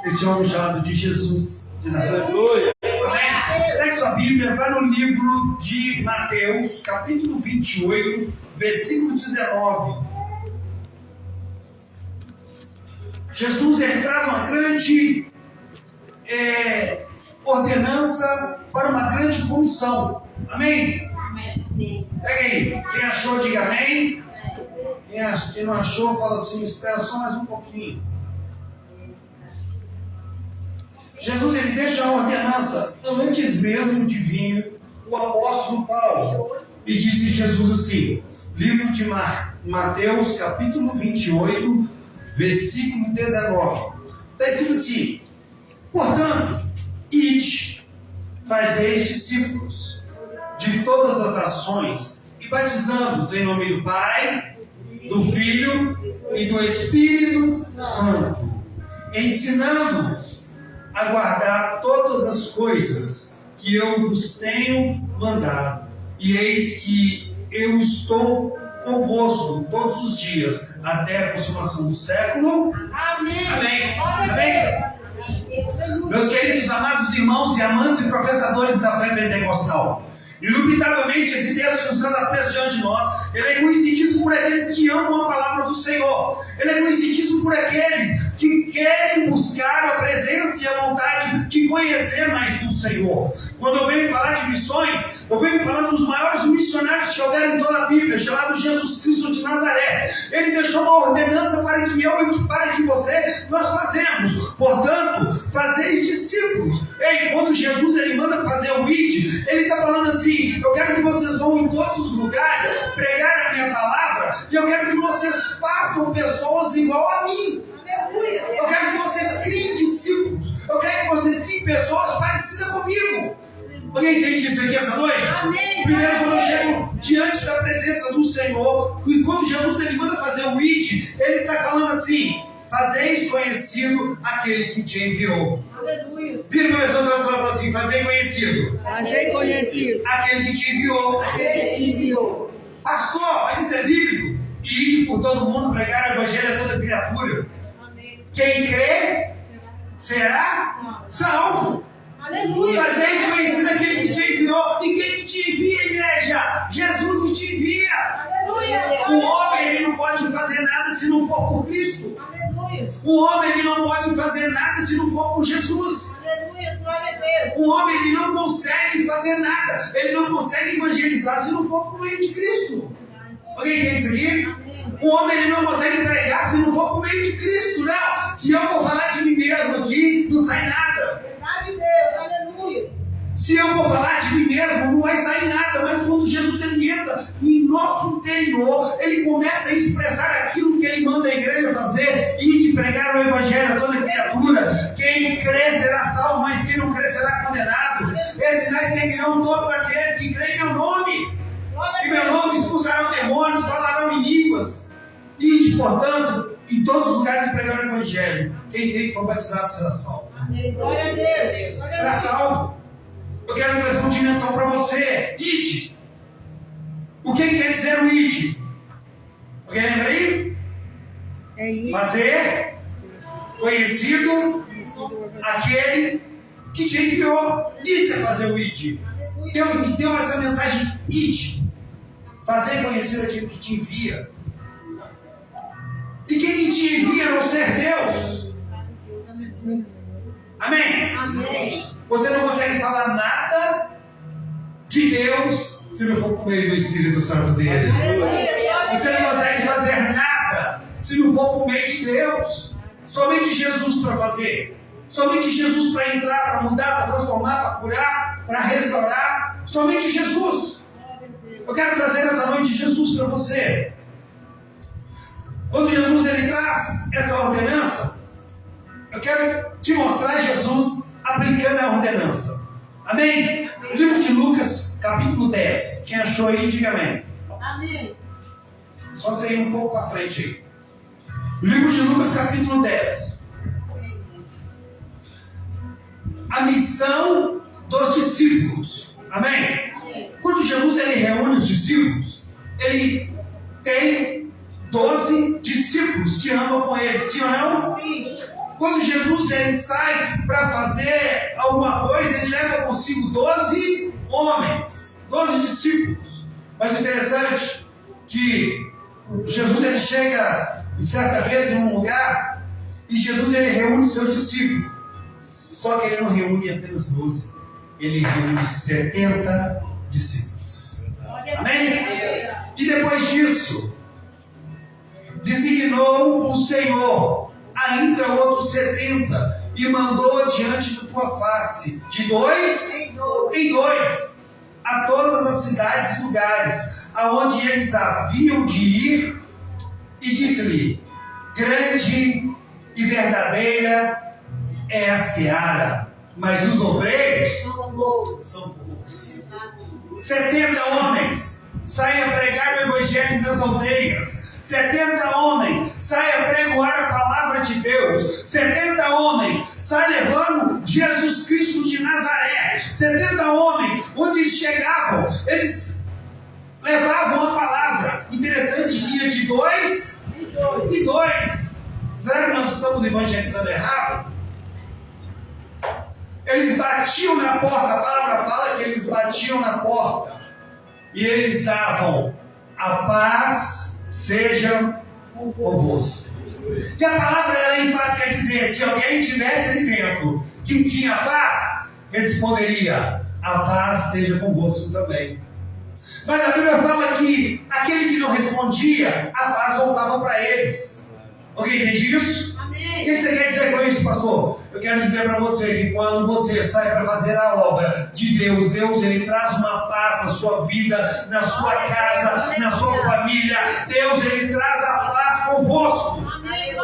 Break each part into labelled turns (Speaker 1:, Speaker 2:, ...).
Speaker 1: esse homem chamado de Jesus de Nazaré. Pegue sua Bíblia, vai no livro de Mateus, capítulo 28, versículo 19. Jesus traz uma grande ordenança para uma grande comissão. Amém? Pega aí. Quem achou, diga amém. Quem não achou, fala assim, espera só mais um pouquinho. Jesus deixa a ordenança antes mesmo de vir o apóstolo Paulo. E disse Jesus assim, livro de Mateus, capítulo 28, versículo 19. Está escrito assim: portanto, ide, fazeis discípulos de todas as nações e batizando-os em nome do Pai, do Filho e do Espírito Santo, ensinando-os a guardar todas as coisas que eu vos tenho mandado. E eis que eu estou convosco todos os dias, até a consumação do século. Amém. Amém. Amém. Meus queridos, amados irmãos e amantes e professadores da fé pentecostal, indubitavelmente esse texto nos traz a preço diante de nós. Ele é conhecidíssimo por aqueles que amam a palavra do Senhor. Ele é conhecidíssimo por aqueles que querem buscar a presença e a vontade de conhecer mais do Senhor. Quando eu venho falar de missões, eu venho falando dos maiores missionários que houveram em toda a Bíblia, chamado Jesus Cristo de Nazaré. Ele deixou uma ordenança para que eu e para que você, nós fazemos. Portanto, fazeis discípulos. Ei, quando Jesus ele manda fazer o id, ele está falando assim: eu quero que vocês vão em todos os lugares pregar a minha palavra, e eu quero que vocês façam pessoas igual a mim. Eu quero que vocês criem discípulos. Eu quero que vocês criem pessoas parecidas comigo. Alguém entende isso aqui essa noite? Amém. Primeiro, quando eu chego diante da presença do Senhor, e quando Jesus ele manda fazer o id, ele está falando assim: fazeis conhecido aquele que te enviou. Aleluia. Vira para a pessoa que está falando assim: fazei conhecido. Fazei conhecido aquele que te enviou. Aquele que te enviou. Pastor, mas isso é bíblico? E ir por todo mundo pregar o evangelho a toda criatura. Amém. Quem crê será salvo. Aleluia. Fazeis conhecido aquele que te enviou. E quem que te envia, igreja? Jesus que te envia. Aleluia. O homem ele não pode fazer nada se não for por Cristo. Aleluia. O homem ele não pode fazer nada se não for por Jesus. Aleluia. Glória a Deus. O homem ele não consegue fazer nada. Ele não consegue evangelizar se não for por meio de Cristo. Alguém quer isso aqui? O homem ele não consegue pregar se não for por meio de Cristo, não. Se eu for falar de mim mesmo aqui, não sai nada. Verdade de Deus, aleluia. Se eu for falar de mim mesmo, não vai sair nada. Mas quando Jesus ele entra em nosso interior, ele começa a expressar aquilo que ele manda a igreja fazer e de pregar o evangelho a toda criatura. Quem crê será salvo, mas quem não crê será condenado. Esses sinais seguirão todos aqueles que creem em meu nome. Em meu nome expulsarão demônios, falarão em línguas. E, portanto, em todos os lugares que pregaram o evangelho, quem crê e for batizado será salvo. Glória a Deus. Será salvo. Eu quero trazer uma dimensão para você. Ide. O que quer dizer o ide? Alguém lembra aí? Fazer conhecido aquele que te enviou. Isso é fazer o ide. Deus me deu essa mensagem: ide. Fazer conhecido aquele que te envia. E quem te envia não ser Deus. Amém? Amém. Você não consegue falar nada de Deus se não for por meio do Espírito Santo dele. Você não consegue fazer nada se não for por meio de Deus. Somente Jesus para fazer. Somente Jesus para entrar, para mudar, para transformar, para curar, para restaurar. Somente Jesus. Eu quero trazer nessa noite Jesus para você. Quando Jesus ele traz essa ordenança, eu quero te mostrar Jesus aplicando a ordenança. Amém? Amém. Livro de Lucas, capítulo 10. Quem achou aí, diga amém. Amém. Só você ir um pouco para frente aí. Livro de Lucas, capítulo 10. A missão dos discípulos. Amém? Amém. Quando Jesus ele reúne os discípulos, ele tem 12 discípulos que andam com ele, sim ou não? Sim. Quando Jesus ele sai para fazer alguma coisa, ele leva consigo 12 homens, 12 discípulos. Mas o interessante é que Jesus ele chega certa vez em um lugar e Jesus ele reúne seus discípulos. Só que ele não reúne apenas 12, ele reúne 70 discípulos. Amém? E depois disso, designou o Senhor ainda outros 70 e mandou diante da tua face, de 2 em 2, a todas as cidades e lugares, aonde eles haviam de ir, e disse-lhe: grande e verdadeira é a seara, mas os obreiros são poucos. 70 homens saem a pregar o evangelho nas aldeias. 70 homens saem a pregoar a palavra de Deus. 70 homens saem levando Jesus Cristo de Nazaré. 70 homens, onde eles chegavam, eles levavam a palavra. Interessante, guia de 2 e 2. Será que nós estamos evangelizando errado? Eles batiam na porta, a palavra fala que eles batiam na porta e eles davam: a paz seja convosco. E a palavra era enfática a dizer: se alguém estivesse ali dentro que tinha paz, responderia: a paz esteja convosco também. Mas a Bíblia fala que aquele que não respondia, a paz voltava para eles. Alguém entende isso? Amém. O que você quer dizer com isso, pastor? Eu quero dizer para você que quando você sai para fazer a obra de Deus, Deus ele traz uma paz na sua vida, na sua casa, na sua família. Deus ele traz a paz convosco. Amém.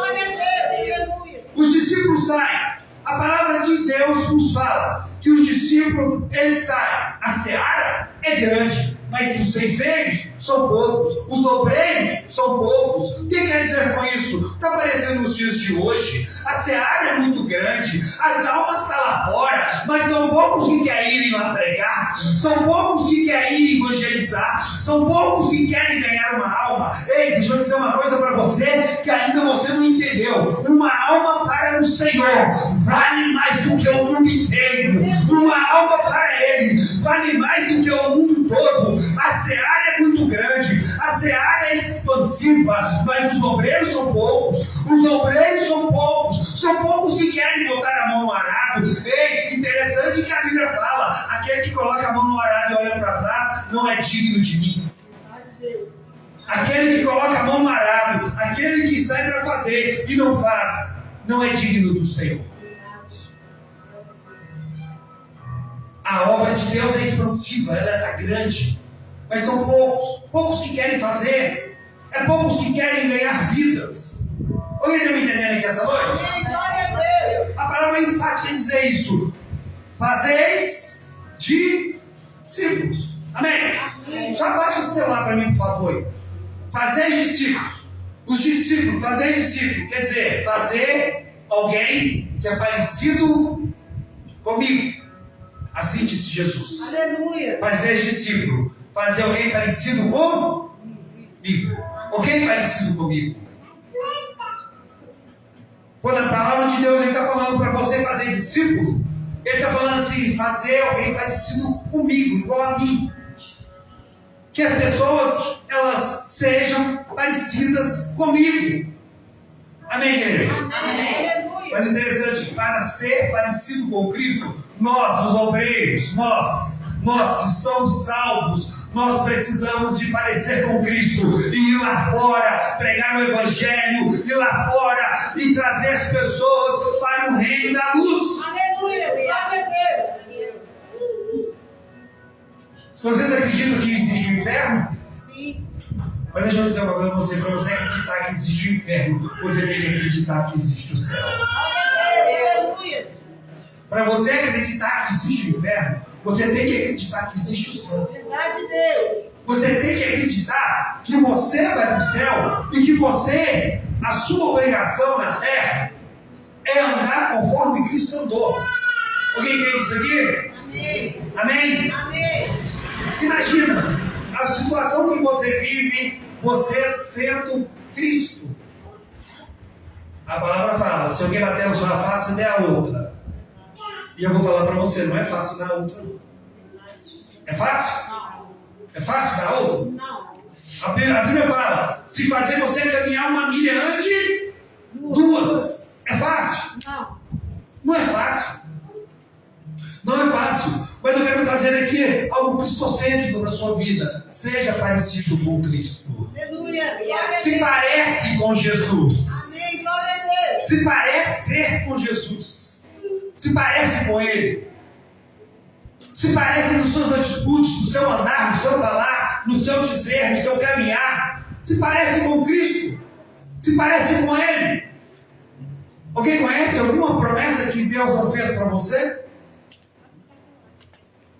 Speaker 1: Os discípulos saem. A palavra de Deus nos fala que os discípulos eles saem. A seara é grande, mas os ceifeiros são poucos, os obreiros são poucos. O que quer dizer com isso? Está aparecendo nos dias de hoje. A seara é muito grande, as almas estão lá fora, mas são poucos que querem ir lá pregar, são poucos que querem ir evangelizar, são poucos que querem ganhar uma alma. Ei, deixa eu dizer uma coisa para você que ainda você não entendeu. Uma alma para o Senhor vale mais do que o mundo inteiro. Uma alma para Ele vale mais do que o mundo todo. A seara é muito grande, a seara é expansiva, mas os obreiros são poucos. Os obreiros são poucos que querem botar a mão no arado. Ei, interessante que a Bíblia fala: aquele que coloca a mão no arado e olha para trás não é digno de mim. Aquele que coloca a mão no arado, aquele que sai para fazer e não faz, não é digno do Senhor. A obra de Deus é expansiva, ela está grande, mas são poucos que querem fazer, é poucos que querem ganhar vidas. Alguém está me entendendo aqui essa noite? A palavra é enfática em dizer isso: fazeis discípulos. Amém? Só abaixa o celular para mim, por favor. Fazeis discípulos. Os discípulos, fazer discípulo, quer dizer, fazer alguém que é parecido comigo. Assim disse Jesus. Aleluia. Fazer discípulo, fazer alguém parecido comigo. Alguém parecido comigo. Quando a palavra de Deus está falando para você fazer discípulo, Ele está falando assim: fazer alguém parecido comigo, igual a mim. Que as pessoas elas sejam parecidas comigo. Amém, igreja? Amém. Mas interessante que para ser parecido com Cristo, nós, os obreiros, nós que somos salvos, nós precisamos de parecer com Cristo e ir lá fora, pregar o Evangelho, ir lá fora e trazer as pessoas para o reino da luz. Aleluia! Vocês acreditam que existe o inferno? Sim. Mas deixa eu dizer uma coisa para você: para você acreditar que existe o inferno, você tem que acreditar que existe o céu. Para você acreditar que existe o inferno, você tem que acreditar que existe o céu. Você tem que acreditar que você vai para o céu e que você, a sua obrigação na terra é andar conforme Cristo andou. Alguém entende isso aqui? Amém. Amém? Amém. Imagina a situação que você vive, você sendo Cristo. A palavra fala, se alguém bater na sua face, dê a outra. E eu vou falar para você, não é fácil dar a outra. É fácil? É fácil dar a outra?
Speaker 2: Não.
Speaker 1: A Bíblia fala, se fazer você caminhar uma milha, ande duas. É fácil?
Speaker 2: Não.
Speaker 1: Não é fácil. Não é fácil. Mas eu quero trazer aqui algo cristocêntrico na sua vida. Seja parecido com Cristo.
Speaker 2: Aleluia.
Speaker 1: Se parece com Jesus.
Speaker 2: Amém. Glória a Deus.
Speaker 1: Se parece ser com Jesus. Se parece com Ele. Se parece nas suas atitudes, no seu andar, no seu falar, no seu dizer, no seu caminhar. Se parece com Cristo. Se parece com Ele. Alguém conhece alguma promessa que Deus não fez para você?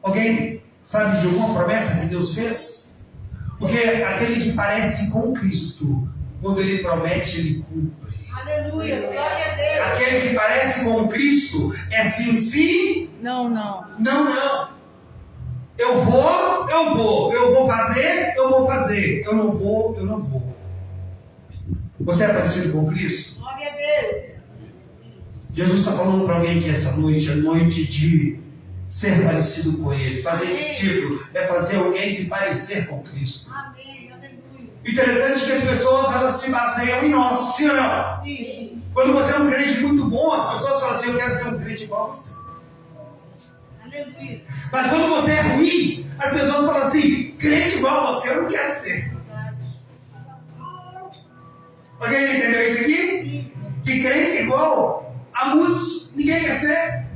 Speaker 1: Alguém sabe de alguma promessa que Deus fez? Porque aquele que parece com Cristo, quando Ele promete, Ele cumpre.
Speaker 2: Aleluia. Glória a Deus.
Speaker 1: Aquele que parece com Cristo é sim, sim.
Speaker 2: Não.
Speaker 1: Não, não. Eu vou fazer, eu vou fazer. Eu não vou, eu não vou. Você é parecido com Cristo?
Speaker 2: Glória a Deus.
Speaker 1: Jesus está falando para alguém que essa noite é noite de ser parecido com Ele. Fazer discípulo é fazer alguém se parecer com Cristo.
Speaker 2: Amém. Aleluia.
Speaker 1: Interessante que as pessoas elas se baseiam em nós, sim ou não?
Speaker 2: Sim.
Speaker 1: Quando você é um crente muito bom, as pessoas falam assim, eu quero ser um crente igual a você.
Speaker 2: Aleluia.
Speaker 1: Mas quando você é ruim, as pessoas falam assim, crente igual a você eu não quero ser. Alguém entendeu isso aqui? Que crente igual a muitos, ninguém quer ser.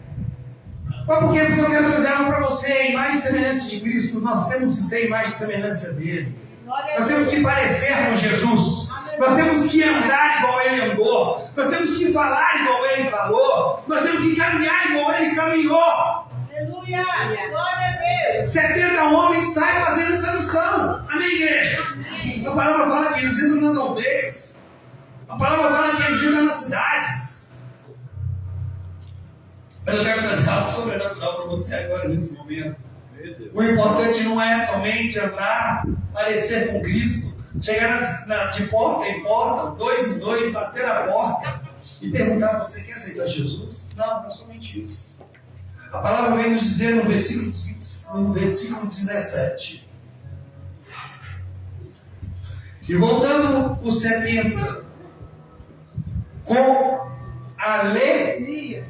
Speaker 1: Mas por quê? Porque eu quero trazer algo para você, a imagem e semelhança de Cristo. Nós temos que ser a imagem e semelhança dele. Nós temos que parecer com Jesus. Nós temos que andar igual ele andou. Nós temos que falar igual ele falou. Nós temos que caminhar igual ele caminhou.
Speaker 2: Aleluia. Glória a Deus.
Speaker 1: 70 homens saem fazendo essa missão. Amém, igreja? A palavra fala que eles entram nas aldeias. A palavra fala que eles entram nas cidades. Mas eu quero trazer algo sobrenatural para você agora, nesse momento. O importante não é somente andar, parecer com Cristo, chegar de porta em porta, dois em dois, bater a porta e perguntar: você quer aceitar Jesus? Não, não é somente isso. A palavra vem nos dizer no versículo 17. E voltando os 70, com alegria.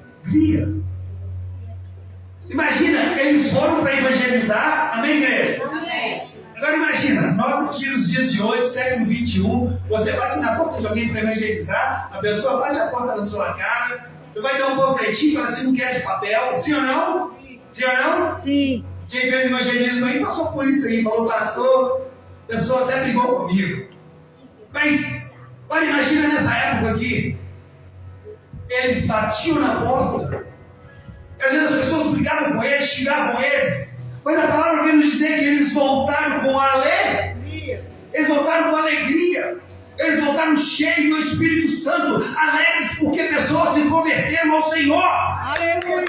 Speaker 1: Imagina, eles foram para evangelizar, amém, igreja?
Speaker 2: Amém.
Speaker 1: Agora imagina, nós aqui nos dias de hoje, século 21, você bate na porta de alguém para evangelizar, a pessoa bate a porta na sua cara, você vai dar um panfletinho e fala assim, não quer de papel, sim ou não? Sim ou não?
Speaker 2: Sim.
Speaker 1: Quem fez evangelismo aí passou por isso aí, falou, pastor, a pessoa até brigou comigo. Mas, olha, imagina nessa época aqui, eles batiam na porta, às vezes as pessoas brigavam com eles, xingavam eles, mas a palavra vem nos dizer que eles voltaram com alegria. Eles voltaram com alegria. Eles voltaram cheios do Espírito Santo, alegres porque pessoas se converteram ao Senhor.
Speaker 2: Aleluia.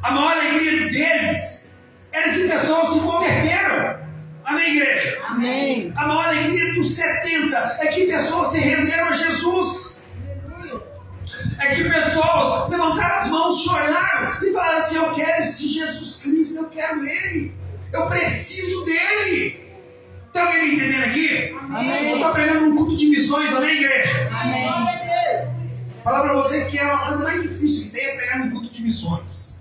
Speaker 1: A maior alegria deles era que pessoas se converteram. Amém, igreja?
Speaker 2: Amém.
Speaker 1: A maior alegria dos 70 é que pessoas se renderam a Jesus. É que pessoas levantaram as mãos, choraram e falaram assim, eu quero esse Jesus Cristo, eu quero Ele. Eu preciso dEle. Está alguém me entendendo aqui?
Speaker 2: Amém.
Speaker 1: Eu estou pregando num culto de missões, amém, igreja?
Speaker 2: Amém.
Speaker 1: Falar para você que é uma coisa mais difícil que tem é pregar num culto de missões.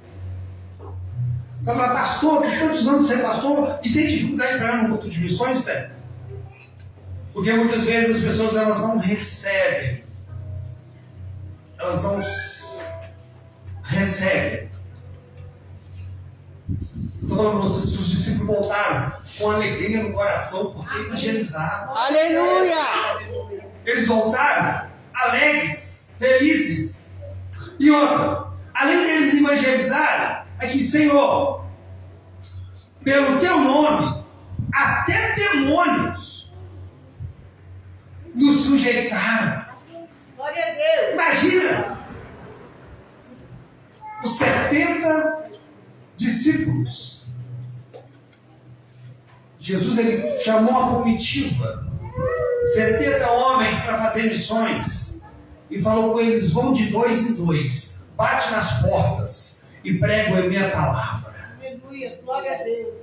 Speaker 1: Vai falar, pastor, que tantos anos você é pastor e tem dificuldade de pregar num culto de missões? Tem. Porque muitas vezes as pessoas elas não recebem. Elas não recebem. Estou falando para vocês que os discípulos voltaram com alegria no coração porque evangelizaram.
Speaker 2: Aleluia.
Speaker 1: Eles voltaram alegres, felizes. E outra, além deles evangelizarem, aqui, Senhor, pelo teu nome, até demônios nos sujeitaram.
Speaker 2: Glória a Deus.
Speaker 1: Imagina, os 70 discípulos Jesus ele chamou a comitiva, 70 homens para fazer missões, e falou com eles: vão de 2 em 2, bate nas portas e prego a minha palavra.
Speaker 2: Aleluia, glória a Deus.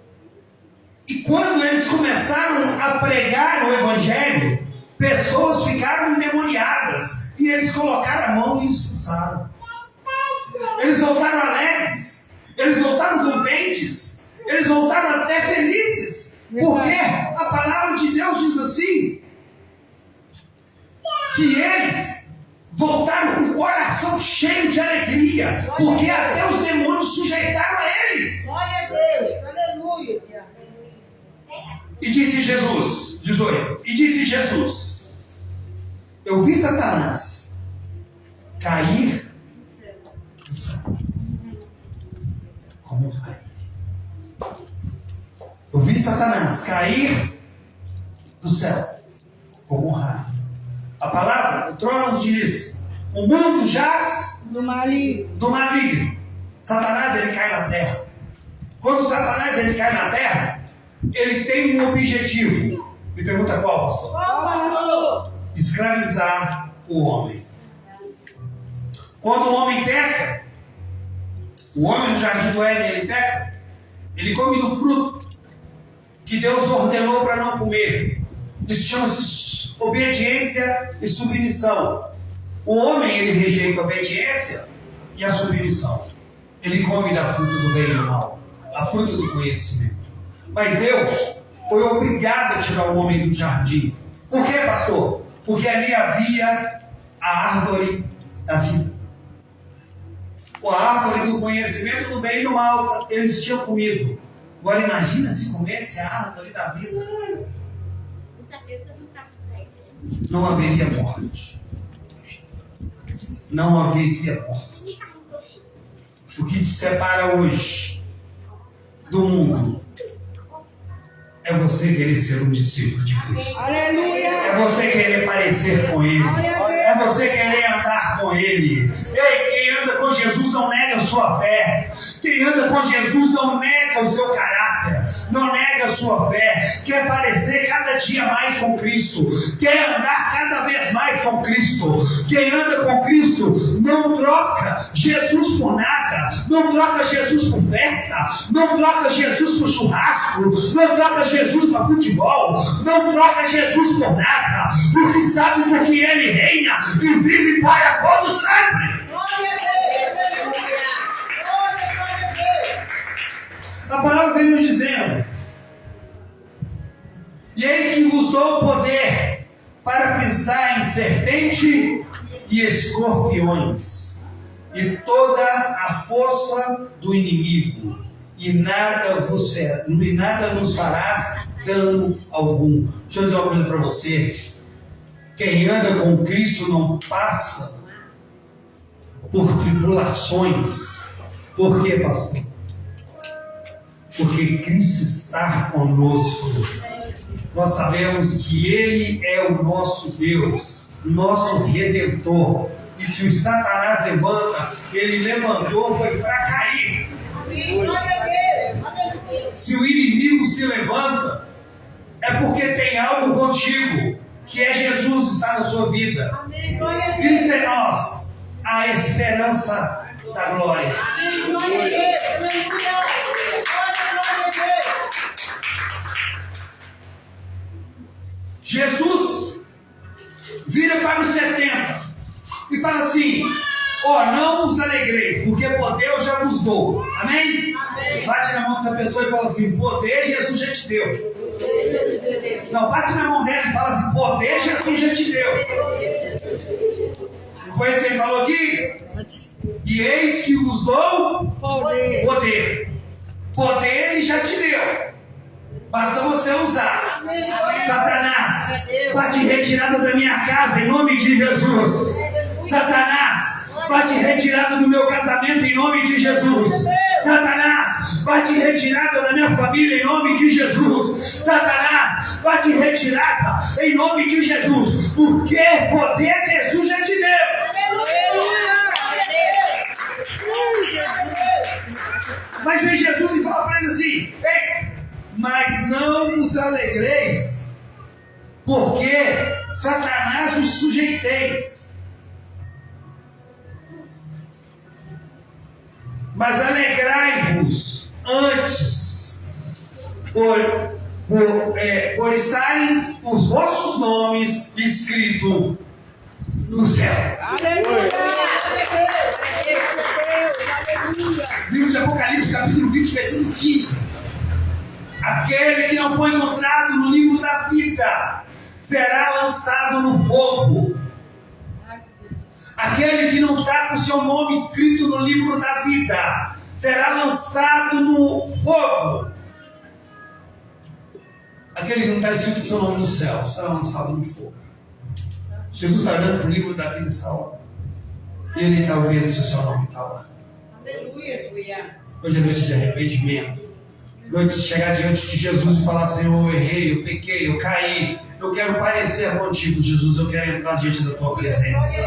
Speaker 1: E quando eles começaram a pregar o evangelho, pessoas ficaram endemoniadas e eles colocaram a mão e expulsaram. Eles voltaram alegres, eles voltaram contentes, eles voltaram até felizes, porque a palavra de Deus diz assim, que eles voltaram com o coração cheio de alegria, porque até os demônios sujeitaram a eles.
Speaker 2: Glória a Deus, aleluia.
Speaker 1: E disse Jesus, 18, e disse Jesus: eu vi Satanás cair do céu como um raio. Eu vi Satanás cair do céu como um raio. A palavra, o trono nos diz: o mundo jaz
Speaker 2: Do maligno.
Speaker 1: do maligno. Satanás ele cai na terra. Quando Satanás ele cai na terra, ele tem um objetivo. Me pergunta qual, pastor?
Speaker 2: Qual, pastor?
Speaker 1: Escravizar o homem. Quando o homem peca, o homem no jardim do Éden ele peca, ele come do fruto que Deus ordenou para não comer. Isso chama-se obediência e submissão. O homem ele rejeita a obediência e a submissão. Ele come da fruta do bem e do mal, a fruta do conhecimento. Mas Deus foi obrigado a tirar o homem do jardim. Por quê, pastor? Porque ali havia a árvore da vida. A árvore do conhecimento do bem e do mal, eles tinham comido. Agora imagina se comesse a árvore da vida. Não haveria morte. Não haveria morte. O que te separa hoje do mundo é você querer ser um discípulo de Cristo.
Speaker 2: Aleluia.
Speaker 1: É você querer parecer com Ele. É você querer andar com Ele. Ei, quem anda com Jesus não nega a sua fé. Quem anda com Jesus não nega o seu caráter. Não nega a sua fé. Quer parecer cada dia mais com Cristo. Quer andar cada vez mais com Cristo. Quem anda com Cristo não troca Jesus por nada. Não troca Jesus por festa. Não troca Jesus por churrasco. Não troca Jesus para futebol. Não troca Jesus por nada. Porque sabe porque Ele reina e vive para todo sempre.
Speaker 2: Glória a Deus, aleluia. Glória a Deus.
Speaker 1: A palavra vem nos dizendo: e eis que vos dou o poder para pisar em serpente e escorpiões, e toda a força do inimigo, e nada nos farás dano algum. Deixa eu dizer uma coisa para você: quem anda com Cristo não passa por tribulações. Por quê, pastor? Porque Cristo está conosco. Nós sabemos que Ele é o nosso Deus, nosso Redentor. E se o Satanás levanta, ele levantou foi para cair.
Speaker 2: Glória a Deus, aleluia.
Speaker 1: Se o inimigo se levanta, é porque tem algo contigo, que é Jesus está na sua vida.
Speaker 2: Amém, glória a Deus.
Speaker 1: Cristo em nós, a esperança da glória.
Speaker 2: Amém, glória a Deus, aleluia. Glória a Deus.
Speaker 1: Jesus vira para os 70 e fala assim: ó, não vos alegreis, porque poder eu já vos dou. Amém?
Speaker 2: Amém.
Speaker 1: Bate na mão dessa pessoa e fala assim: poder Jesus já te deu. Não, bate na mão dela e fala assim: poder Jesus já te deu. Não foi isso que ele falou aqui? E eis que vos dou
Speaker 2: Poder.
Speaker 1: poder. Poder ele já te deu. Basta você usar.
Speaker 2: Amém, glória a
Speaker 1: Satanás, bate retirada da minha casa em nome de Jesus. Satanás, bate retirada do meu casamento em nome de Jesus. Satanás, bate retirada da minha família em nome de Jesus. Satanás, bate retirada em nome de Jesus. Porque poder Jesus já te deu. Mas vem Jesus e fala para ele assim: ei, Mas não vos alegreis, porque Satanás vos sujeiteis. Mas alegrai-vos antes por estarem os vossos nomes escritos no céu.
Speaker 2: Aleluia!
Speaker 1: Livro de Apocalipse, capítulo 20, versículo 15. Aquele que não foi encontrado no livro da vida será lançado no fogo. Aquele que não está com o seu nome escrito no livro da vida será lançado no fogo. Aquele que não está escrito o seu nome no céu será lançado no fogo. Jesus está olhando para o livro da vida nessa hora. E Ele está vendo se o seu nome está lá.
Speaker 2: Aleluia!
Speaker 1: Hoje é noite de arrependimento. Noite de chegar diante de Jesus e falar: Senhor, eu errei, eu pequei, eu caí. Eu quero parecer contigo, Jesus. Eu quero entrar diante da tua presença.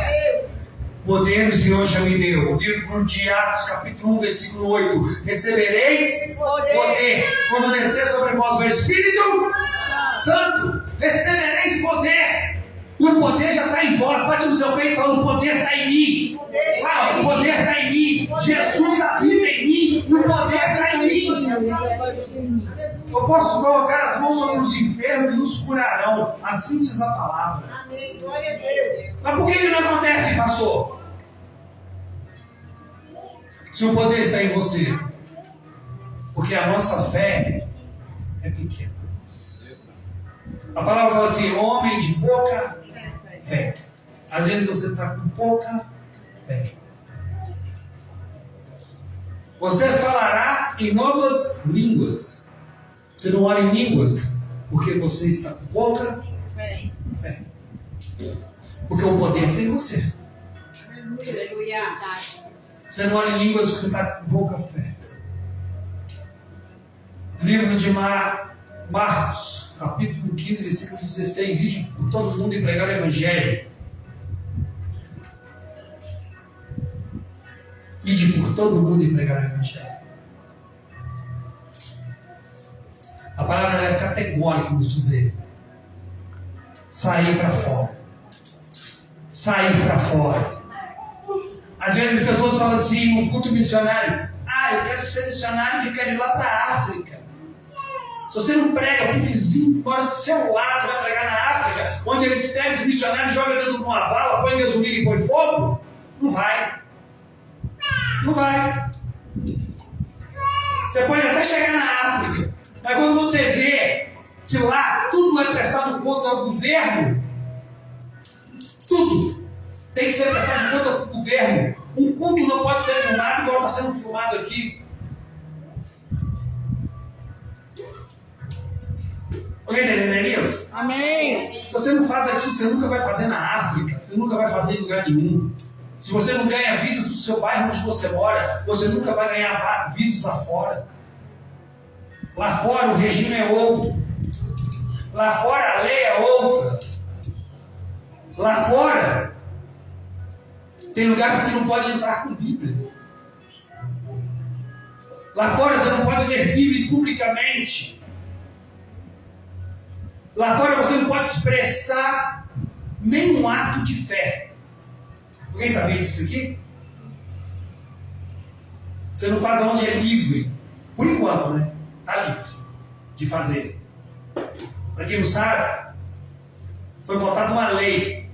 Speaker 1: Poder o Senhor já me deu. Livro de Atos, capítulo 1, versículo 8. Recebereis poder quando descer sobre vós o Espírito Santo. Recebereis poder. O poder já está em vós. Bate no seu peito e fala: o poder está em mim. Fala: o poder está em mim. Jesus habita em mim. O poder está em mim. Eu posso colocar as mãos sobre os enfermos e os curarão. Assim diz a palavra.
Speaker 2: Amém. Glória a Deus.
Speaker 1: Mas por que não acontece, pastor? Se o poder está em você. Porque a nossa fé é pequena. A palavra fala assim: homem de pouca fé. Às vezes você está com pouca fé. Você falará em novas línguas. Você não ora em línguas porque você está com pouca fé. Porque o poder tem em você.
Speaker 2: Aleluia.
Speaker 1: Você não ora em línguas porque você está com pouca fé. Livro de Marcos, capítulo 15, versículo 16. Ide por todo mundo e pregar o Evangelho. Ide por todo mundo e pregar o Evangelho. A palavra é categórica nos dizer: sair para fora. Sair para fora. Às vezes as pessoas falam assim, no culto missionário: eu quero ser missionário porque eu quero ir lá para a África. Se você não prega para o vizinho fora do seu lado, você vai pregar na África, onde eles pegam os missionários, jogam dentro de uma vala, põe gasolina e põe fogo? Não vai. Não vai. Você pode até chegar na África, mas quando você vê que lá tudo é prestado conta ao governo, tudo tem que ser prestado conta ao governo. Um culto não pode ser filmado igual está sendo filmado aqui. Alguém está entendendo isso?
Speaker 2: Amém.
Speaker 1: Se você não faz aqui, você nunca vai fazer na África, você nunca vai fazer em lugar nenhum. Se você não ganha vidas do seu bairro onde você mora, você nunca vai ganhar vidas lá fora. Lá fora o regime é outro. Lá fora a lei é outra. Lá fora tem lugares que você não pode entrar com Bíblia. Lá fora você não pode ler Bíblia publicamente. Lá fora você não pode expressar nenhum ato de fé. Alguém sabia disso aqui? Você não faz onde é livre. Por enquanto, né? Está livre de fazer. Para quem não sabe, foi votada uma lei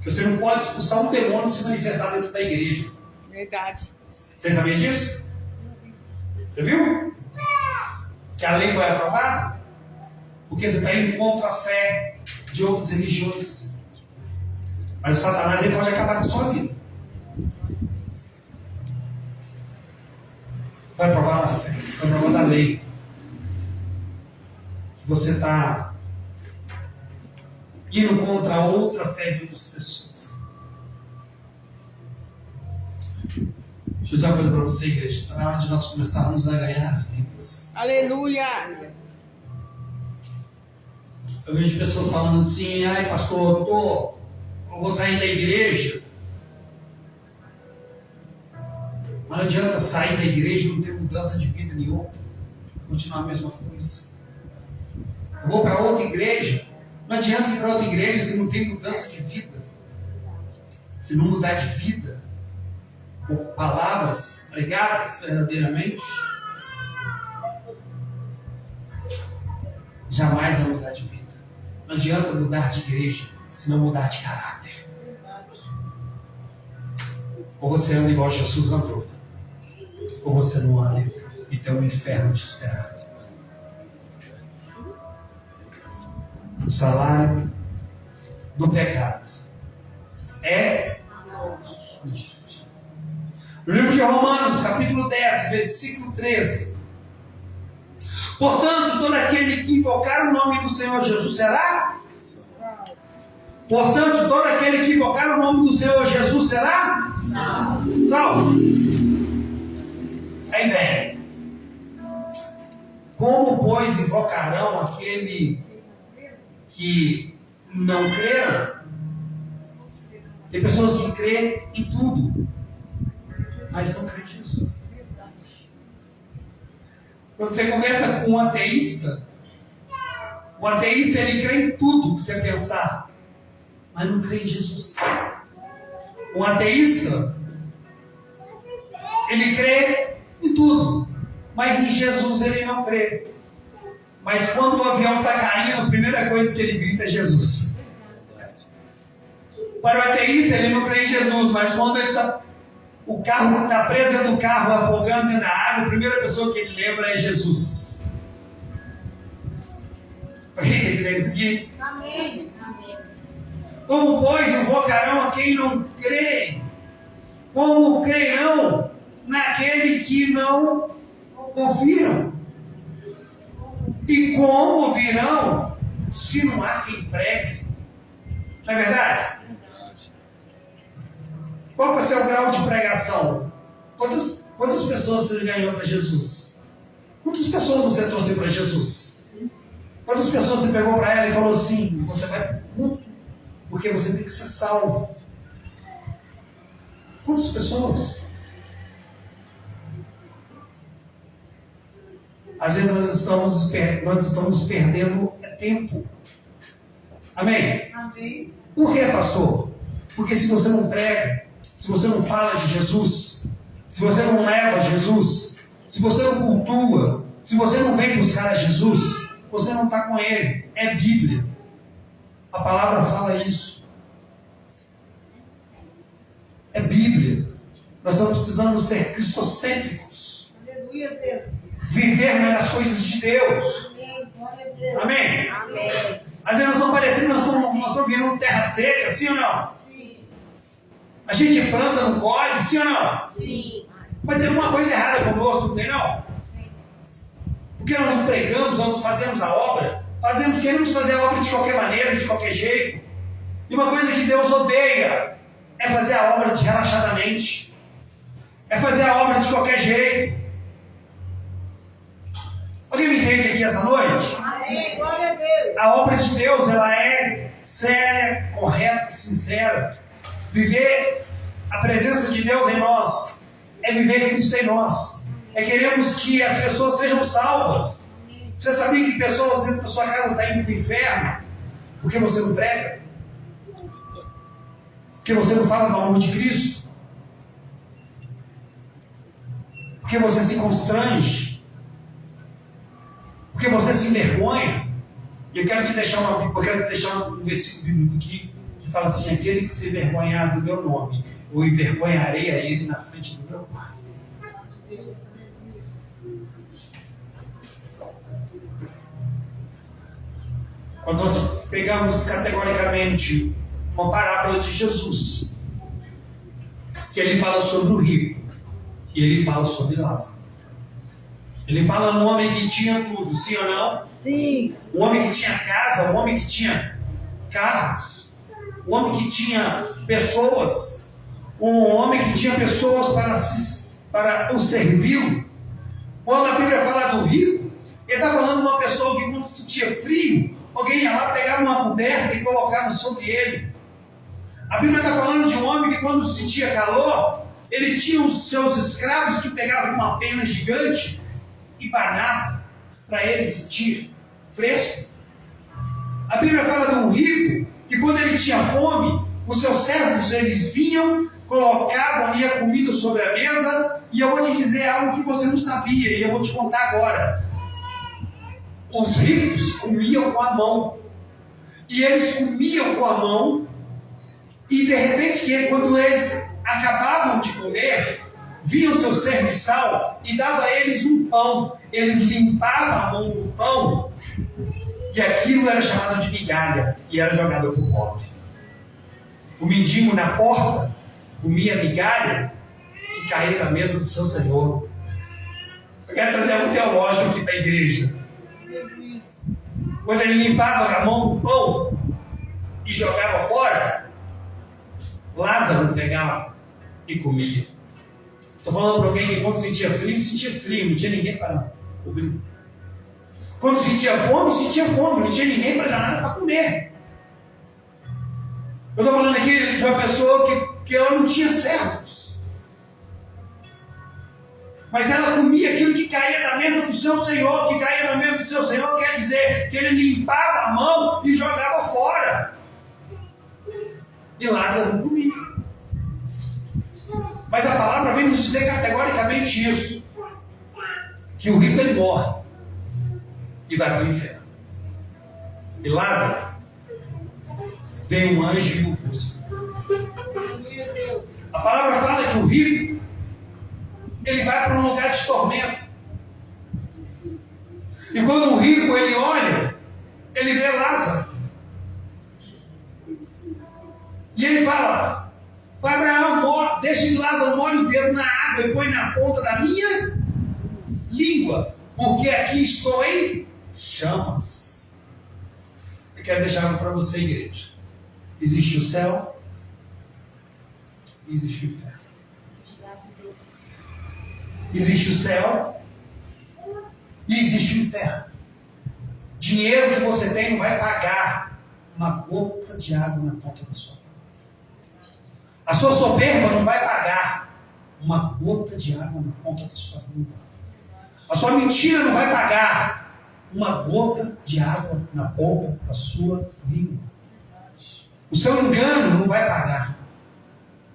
Speaker 1: que você não pode expulsar um demônio se manifestar dentro da igreja.
Speaker 2: Verdade.
Speaker 1: Você sabia disso? Você viu? Que a lei foi aprovada? Porque você está indo contra a fé de outras religiões. Mas o Satanás ele pode acabar com a sua vida. Vai provar na fé, vai provar da lei. Que você está indo contra a outra fé de outras pessoas. Deixa eu dizer uma coisa para você, igreja. Está na hora de nós começarmos a ganhar vidas.
Speaker 2: Aleluia.
Speaker 1: Eu vejo pessoas falando assim: pastor, eu vou sair da igreja. Mas não adianta sair da igreja e não ter mudança de vida nenhuma. Continuar a mesma coisa. Eu vou para outra igreja. Não adianta ir para outra igreja se não tem mudança de vida. Se não mudar de vida, com palavras pregadas verdadeiramente, jamais vai mudar de vida. Não adianta mudar de igreja se não mudar de caráter. Ou você anda igual Jesus andou, ou você não anda e tem um inferno te esperando. O salário do pecado é morte. No livro de Romanos, capítulo 10, versículo 13. Portanto, todo aquele que invocar o nome do Senhor Jesus será? Portanto, todo aquele que invocar o nome do Senhor Jesus será? Salvo. Aí vem. Como, pois, invocarão aquele que não creram? Tem pessoas que crêem em tudo, mas não creem em Jesus. Quando você conversa com um ateísta, o ateísta ele crê em tudo que você pensar, mas não crê em Jesus. Um ateísta, ele crê em tudo, mas em Jesus ele não crê. Mas quando o avião está caindo, a primeira coisa que ele grita é Jesus. Para o ateísta, ele não crê em Jesus, mas quando o carro está preso dentro do carro, afogando dentro da água, a primeira pessoa que ele lembra é Jesus. Amém. Amém. Como, pois, invocarão a quem não crê? Como crerão naquele que não ouviram? E como ouvirão se não há quem pregue? Não é verdade? Qual que é o seu grau de pregação? Quantas pessoas você ganhou para Jesus? Quantas pessoas você trouxe para Jesus? Quantas pessoas você pegou para ela e falou assim, você vai muito, porque você tem que ser salvo? Quantas pessoas? Às vezes nós estamos perdendo tempo. Amém?
Speaker 2: Amém.
Speaker 1: Por que, pastor? Porque se você não prega, se você não fala de Jesus, se você não leva Jesus, se você não cultua, se você não vem buscar a Jesus, você não está com Ele. É Bíblia. A palavra fala isso. É Bíblia. Nós estamos precisando ser cristocêntricos.
Speaker 2: Aleluia, Deus.
Speaker 1: Viver mais as coisas de Deus. Amém?
Speaker 2: Amém.
Speaker 1: Às vezes nós estamos parecendo, nós estamos virando terra seca, sim ou não?
Speaker 2: Sim.
Speaker 1: A gente planta, não colhe, sim ou não?
Speaker 2: Sim.
Speaker 1: Mas tem alguma coisa errada conosco, não tem não? Porque nós não pregamos, nós não fazemos a obra, queremos fazer a obra de qualquer maneira, de qualquer jeito. E uma coisa que Deus odeia é fazer a obra relaxadamente, é fazer a obra de qualquer jeito. Alguém me entende aqui essa noite?
Speaker 2: Amém. Glória a Deus.
Speaker 1: A obra de Deus, ela é séria, correta, sincera. Viver a presença de Deus em nós é viver Cristo em nós. É queremos que as pessoas sejam salvas. Você sabia que pessoas dentro da sua casa estão indo para o inferno porque você não prega? Porque você não fala do amor de Cristo? Porque você se constrange? Porque você se envergonha? E eu quero te deixar um versículo bíblico aqui que fala assim: aquele que se envergonhar do meu nome, eu envergonharei a ele na frente do meu Pai. Quando nós pegamos categoricamente uma parábola de Jesus, que ele fala sobre o rico e ele fala sobre Lázaro. Ele fala no homem que tinha tudo, sim ou não?
Speaker 2: Sim.
Speaker 1: O homem que tinha casa, o homem que tinha carros, o homem que tinha pessoas, um homem que tinha pessoas para o servi-lo. Quando a Bíblia fala do rico, ele está falando de uma pessoa que quando sentia frio, alguém ia lá, pegava uma coberta e colocava sobre ele. A Bíblia está falando de um homem que quando sentia calor, ele tinha os seus escravos que pegavam uma pena gigante e banava para ele sentir fresco. A Bíblia fala de um rico que quando ele tinha fome, os seus servos eles vinham, colocavam ali a comida sobre a mesa, e eu vou te dizer algo que você não sabia, e eu vou te contar agora. Os ricos comiam com a mão, e eles comiam com a mão, e de repente, quando eles acabavam de comer, vinha o seu serviçal e dava a eles um pão. Eles limpavam a mão do pão, e aquilo era chamado de migalha, e era jogado para o pobre. O mendigo na porta comia migalha que caía da mesa do seu Senhor. Eu quero trazer algo teológico aqui para a igreja. Quando ele limpava a mão do pão e jogava fora, Lázaro pegava e comia. Estou falando para alguém que quando sentia frio, não tinha ninguém para cobrir. Quando sentia fome, não tinha ninguém para dar nada para comer. Eu estou falando aqui de uma pessoa que ela não tinha servos. Mas ela comia aquilo que caía da mesa do seu Senhor. Que caía da mesa do seu Senhor quer dizer que ele limpava a mão e jogava fora. E Lázaro não comia. Mas a palavra vem nos dizer categoricamente isso. Que o rico ele morre e vai para o inferno. E Lázaro, vem um anjo e o busca. A palavra fala que o rico ele vai para um lugar de tormento. E quando o rico ele olha, ele vê Lázaro. E ele fala: Abraão, deixa que Lázaro molhe o dedo na água e põe na ponta da minha língua, porque aqui estou em chamas. Eu quero deixar algo para você, igreja. Existe o céu e existe o inferno. Existe o céu e existe o inferno. Dinheiro que você tem não vai pagar uma gota de água na ponta da sua mão. A sua soberba não vai pagar uma gota de água na ponta da sua língua. A sua mentira não vai pagar uma gota de água na ponta da sua língua. O seu engano não vai pagar.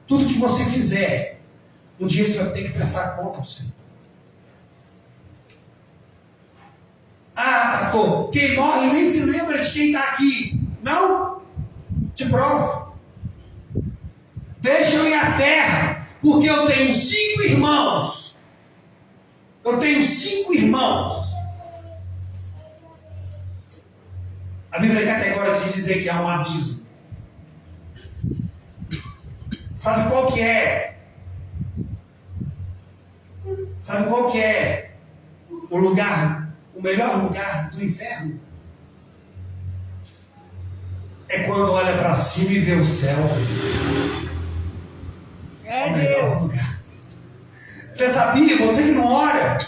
Speaker 1: Tudo que você fizer, um dia você vai ter que prestar conta ao Senhor. Ah, pastor, quem morre nem se lembra de quem está aqui. Não? Te provo. Deixa eu ir à terra, porque eu tenho 5 irmãos. Eu tenho 5 irmãos. A Bíblia é categórica de dizer que há um abismo. Sabe qual que é? Sabe qual que é o lugar, o melhor lugar do inferno? É quando olha para cima e vê o céu. É o melhor lugar. Você sabia, você que não ora,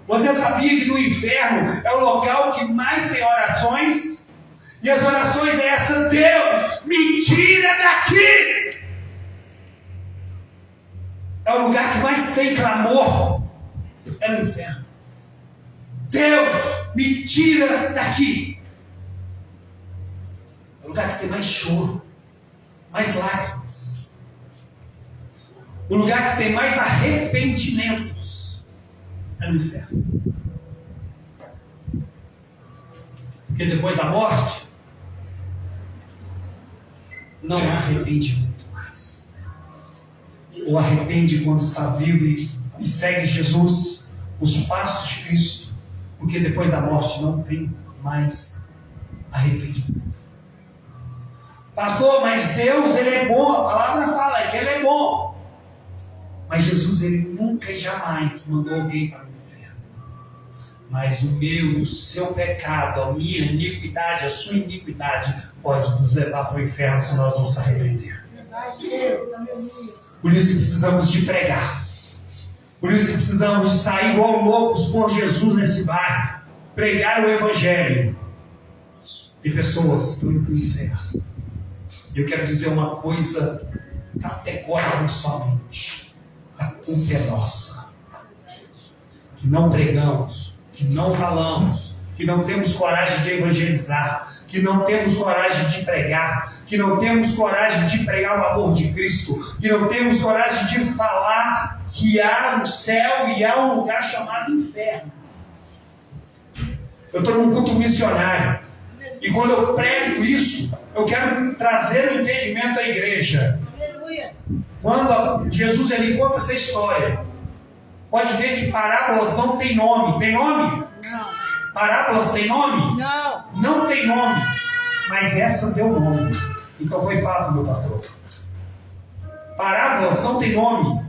Speaker 1: você sabia que no inferno é o local que mais tem orações? E as orações é essa: Deus, me tira daqui! É o lugar que mais tem clamor. É no inferno. Deus, me tira daqui. É o lugar que tem mais choro, mais lágrimas. O lugar que tem mais arrependimentos. É no inferno. Porque depois da morte, não há arrependimento mais. Ou arrepende quando está vivo e segue Jesus, os passos de Cristo, porque depois da morte não tem mais arrependimento. Pastor, mas Deus, Ele é bom, a palavra fala que Ele é bom, mas Jesus, Ele nunca e jamais mandou alguém para o inferno. Mas o meu, o seu pecado, a minha iniquidade, a sua iniquidade pode nos levar para o inferno se nós não nos arrepender. Por isso que precisamos de pregar. Por isso que precisamos de sair igual loucos por Jesus nesse bairro. Pregar o Evangelho. E pessoas estão indo para o inferno. E eu quero dizer uma coisa categórica somente. A culpa é nossa. Que não pregamos, que não falamos, que não temos coragem de evangelizar, que não temos coragem de pregar, que não temos coragem de pregar o amor de Cristo, que não temos coragem de falar que há um céu e há um lugar chamado inferno. Eu estou num culto missionário, e quando eu prego isso, eu quero trazer o entendimento à igreja. Quando Jesus ele conta essa história, pode ver que parábolas não tem nome. Tem nome?
Speaker 2: Não.
Speaker 1: Parábolas tem nome?
Speaker 2: Não.
Speaker 1: Não tem nome. Mas essa deu nome. Então foi fato, meu pastor. Parábolas não tem nome.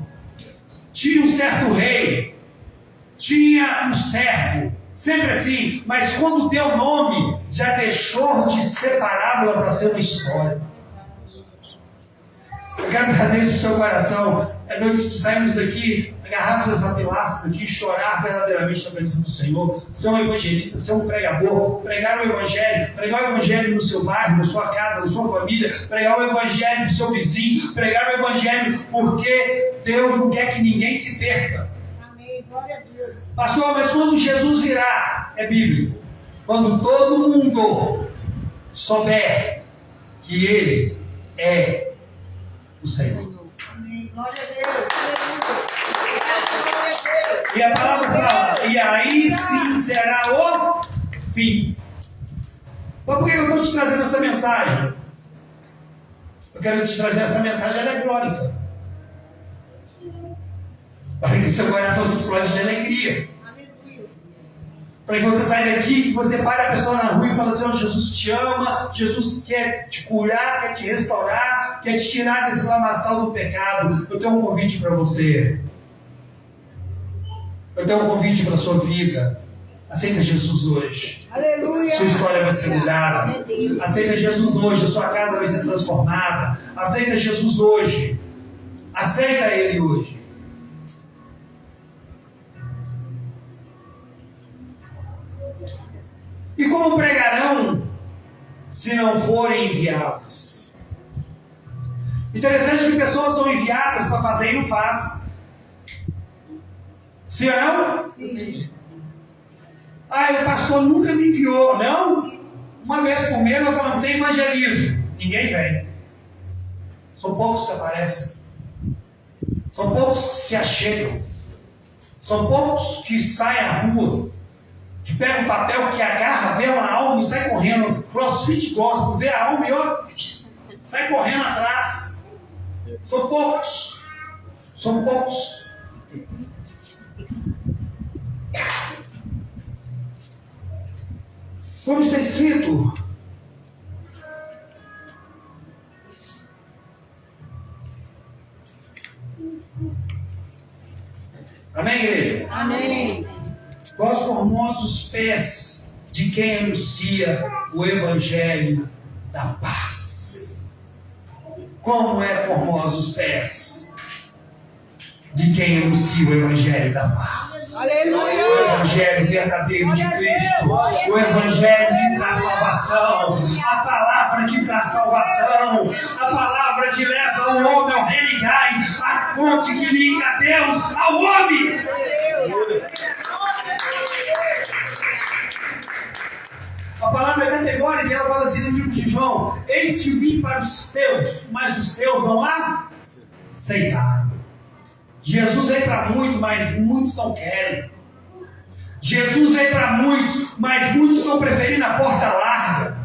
Speaker 1: Tinha um certo rei. Tinha um servo. Sempre assim. Mas quando deu nome, já deixou de ser parábola para ser uma história. Eu quero trazer isso para o seu coração. É noite de sairmos daqui, agarrarmos essa pilastra aqui, chorar verdadeiramente na presença do Senhor, ser um evangelista, ser um pregador, pregar o Evangelho no seu bairro, na sua casa, na sua família, pregar o Evangelho no seu vizinho, pregar o Evangelho, porque Deus não quer que ninguém se perca.
Speaker 2: Amém. Glória a Deus.
Speaker 1: Pastor, mas quando Jesus virá, é bíblico, quando todo mundo souber que Ele é o Senhor.
Speaker 2: Amém. Glória a Deus. Glória a Deus.
Speaker 1: E a palavra fala, e aí sim será o fim. Mas por que eu estou te trazendo essa mensagem? Eu quero te trazer essa mensagem alegórica. Para que seu coração se explode de alegria. Para que você saia daqui, que você pare a pessoa na rua e fale assim, oh, Jesus te ama, Jesus quer te curar, quer te restaurar, quer te tirar desse lamaçal do pecado. Eu tenho um convite para você. Eu tenho um convite para a sua vida. Aceita Jesus hoje.
Speaker 2: Aleluia.
Speaker 1: Sua história vai ser mudada. Aceita Jesus hoje, a sua casa vai ser transformada. Aceita Jesus hoje. Aceita Ele hoje. E como pregarão se não forem enviados? Interessante que pessoas são enviadas para fazer e não faz. Sim ou não?
Speaker 2: Sim.
Speaker 1: Ah, o pastor nunca me enviou. Não? Uma vez por mês nós falamos, tem evangelismo. Ninguém vem. São poucos que aparecem. São poucos que se achegam. São poucos que saem à rua. Que pega um papel, que agarra, vê uma alma e sai correndo. CrossFit gospel, vê a alma e ó, sai correndo atrás. São poucos. São poucos. Como está escrito? Amém, igreja?
Speaker 2: Amém.
Speaker 1: Quais formosos pés de quem anuncia o Evangelho da paz. Como é formosos pés de quem anuncia o Evangelho da paz.
Speaker 2: Aleluia.
Speaker 1: O Evangelho verdadeiro de Cristo. O Evangelho que traz salvação. A palavra que traz salvação. A palavra que leva o homem ao religai. A ponte que liga Deus ao homem. A palavra é categórica, ela fala assim no livro de João: eis que vim para os teus, mas os teus não aceitaram. Jesus veio para muitos, mas muitos não querem. Jesus veio para muitos, mas muitos estão preferindo a porta larga.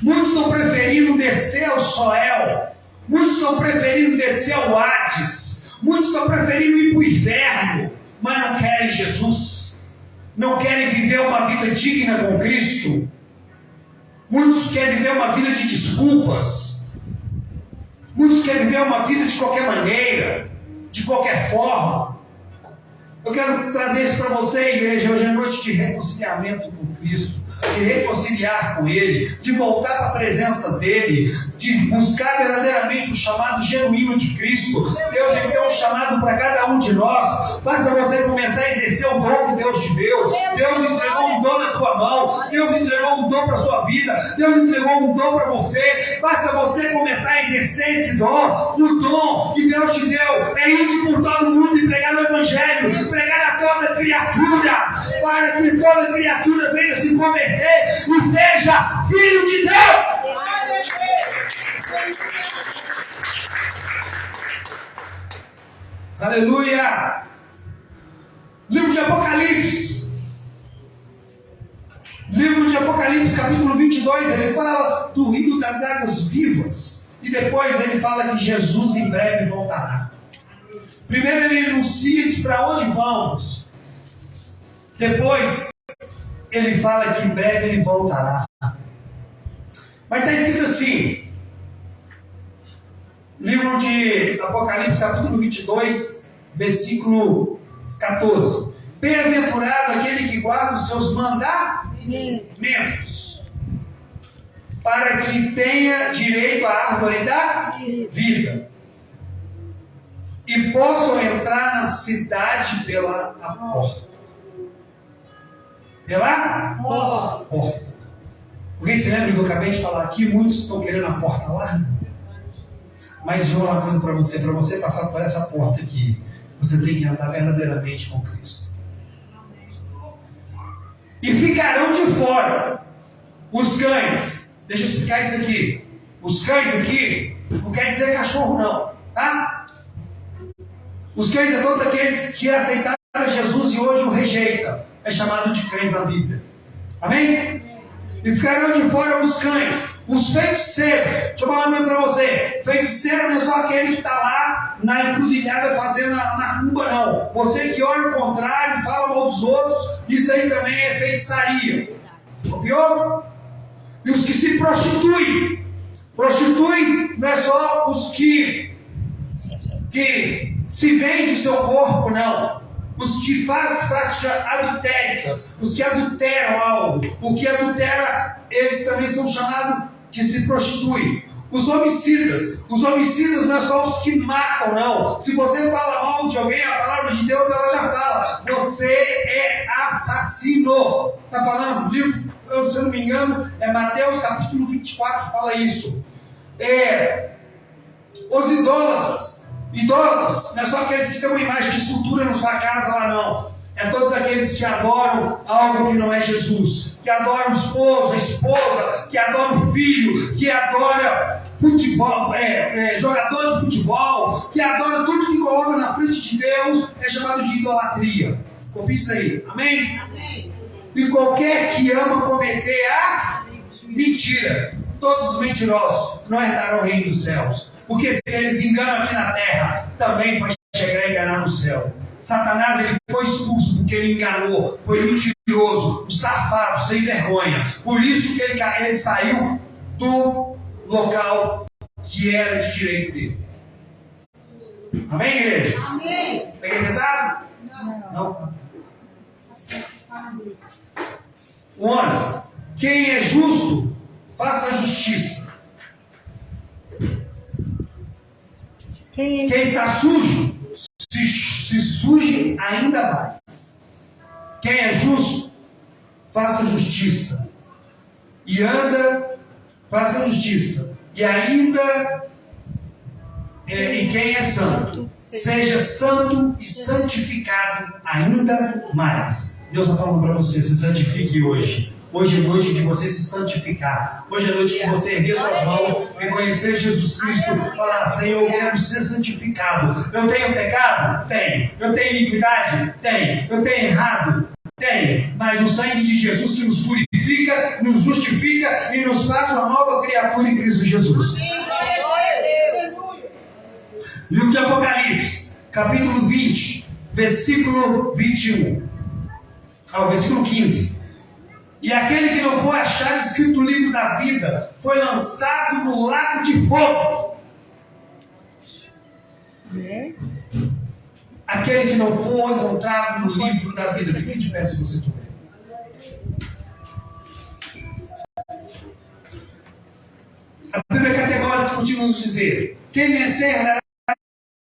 Speaker 1: Muitos estão preferindo descer ao Soel. Muitos estão preferindo descer ao Hades. Muitos estão preferindo ir para o inferno, mas não querem Jesus. Não querem viver uma vida digna com Cristo. Muitos querem viver uma vida de desculpas. Muitos querem viver uma vida de qualquer maneira, de qualquer forma. Eu quero trazer isso para você, igreja, hoje é noite de reconciliamento com Cristo, de reconciliar com Ele, de voltar para a presença dEle, de buscar verdadeiramente o chamado genuíno de Cristo. Deus tem um chamado para cada um de nós. Basta você começar a exercer o dom que Deus te deu. Deus entregou um dom na tua mão. Deus entregou um dom para a sua vida. Deus entregou um dom para você. Basta você começar a exercer esse dom. O dom que Deus te deu é ir por todo mundo e pregar o Evangelho, pregar a toda criatura. para que toda criatura venha se converter e seja filho de Deus. Aleluia! Livro de Apocalipse. Livro de Apocalipse, capítulo 22, ele fala do rio das águas vivas. E depois ele fala que Jesus em breve voltará. Primeiro ele anuncia para onde vamos. Depois ele fala que em breve ele voltará. Mas está escrito assim. Livro de Apocalipse, capítulo 22, versículo 14. Bem-aventurado aquele que guarda os seus mandamentos, para que tenha direito à árvore da vida e possam entrar na cidade pela porta. Pela porta. Alguém se lembra que eu acabei de falar aqui? Muitos estão querendo a porta lá. Mas eu vou falar uma coisa para você passar por essa porta aqui, você tem que andar verdadeiramente com Cristo. E ficarão de fora os cães. Deixa eu explicar isso aqui. Os cães aqui não quer dizer cachorro não, tá? Os cães é todos aqueles que aceitaram Jesus e hoje o rejeitam. É chamado de cães na Bíblia. Amém? E ficarão de fora os cães, os feiticeiros. Deixa eu falar mesmo para você. Feiticeiro não é só aquele que está lá na encruzilhada fazendo a macumba, não. Você que olha o contrário, fala mal dos outros, isso aí também é feitiçaria. Copiou? E os que se prostituem. Prostituem não é só os que se vendem o seu corpo, não. Os que fazem práticas adultéricas, os que adulteram algo, o que adultera, eles também são chamados que se prostituem. Os homicidas não é só os que matam, não. Se você fala mal de alguém, a palavra de Deus ela já fala, você é assassino. Está falando, livro, se eu não me engano, é Mateus capítulo 24 que fala isso. Os idólatras não é só aqueles que têm uma imagem de escultura na sua casa lá não. É todos aqueles que adoram algo que não é Jesus. Que adoram o esposo, a esposa, que adoram o filho, que adora futebol, jogador de futebol, que adora tudo que coloca na frente de Deus, é chamado de idolatria. Copia isso aí. Amém? Amém. E qualquer que ama cometer a mentira, todos os mentirosos não herdarão o reino dos céus. Porque se eles enganam aqui na terra, também vai chegar a enganar no céu. Satanás ele foi expulso porque ele enganou, foi mentiroso, um safado, sem vergonha. Por isso que ele saiu do local que era de direito dele. Amém, igreja? Amém. Peguei pesado? Não. 11. Quem é justo, faça justiça. Quem está sujo, se suje ainda mais. Quem é justo, faça justiça. E faça justiça. E ainda, e quem é santo, seja santo e santificado ainda mais. Deus está falando para você, se santifique hoje. Hoje é noite de você se santificar. Hoje é noite de você erguer suas mãos e conhecer Jesus Cristo. Falar, Senhor, eu quero ser santificado. Eu tenho pecado? Tenho. Eu tenho iniquidade? Tenho. Eu tenho errado? Tenho. Mas o sangue de Jesus que nos purifica, nos justifica e nos faz uma nova criatura em Cristo Jesus. Livro de Apocalipse, capítulo 20, versículo 21. Ao versículo 15. E aquele que não for achado escrito no livro da vida foi lançado no lago de fogo. Aquele que não for encontrado no livro da vida. Fique de pé se você puder. A Bíblia é categórica continua nos dizer: quem vencer